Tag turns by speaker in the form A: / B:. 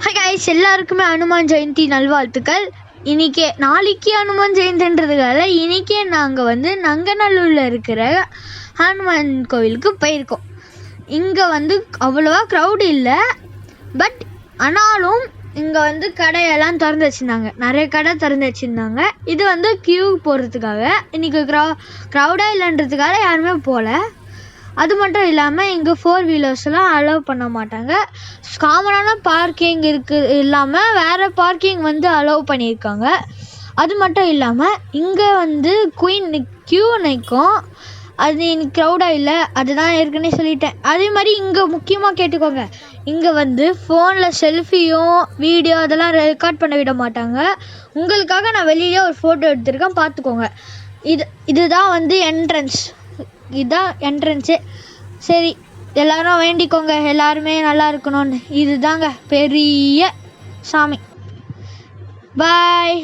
A: Hi guys, எல்லாருக்குமே ஹனுமான் ஜெயந்தி நல்வாழ்த்துக்கள். நாளைக்கு ஹனுமான் ஜெயந்தின்றதுக்காக இன்றைக்கே நாங்கள் வந்து நங்கநல்லூரில் இருக்கிற ஹனுமான் கோவிலுக்கு போயிருக்கோம். இங்கே வந்து அவ்வளோவா க்ரௌடு இல்லை, பட் ஆனாலும் இங்கே வந்து கடையெல்லாம் திறந்து வச்சுருந்தாங்க, நிறைய கடை திறந்து வச்சுருந்தாங்க. இது வந்து க்யூ போகிறதுக்காக. இன்றைக்கி க்ரௌடாக இல்லைன்றதுக்காக யாருமே போகல. அது மட்டும் இல்லாமல் இங்கே 4 வீலர்ஸ்லாம் அலோவ் பண்ண மாட்டாங்க. காமனான பார்க்கிங் இல்லாமல் வேறு பார்க்கிங் வந்து அலோவ் பண்ணியிருக்காங்க. அது மட்டும் இல்லாமல் இங்கே வந்து குயின் க்யூ நிற்கும். அது இன்னைக்கு க்ரௌடாக இல்லை, அதுதான் ஏற்கனவே சொல்லிட்டேன். அதே மாதிரி இங்கே முக்கியமாக கேட்டுக்கோங்க, இங்கே வந்து ஃபோனில் செல்ஃபியும் வீடியோ அதெல்லாம் ரெக்கார்ட் பண்ண விட மாட்டாங்க. உங்களுக்காக நான் வெளியே ஒரு ஃபோட்டோ எடுத்திருக்கேன், பார்த்துக்கோங்க. இதுதான் வந்து இதுதான் என்ட்ரன்ஸு. சரி, எல்லோரும் வேண்டிக்கோங்க, எல்லாருமே நல்லா இருக்கணும்னு. இதுதாங்க பெரிய சாமி. பாய்.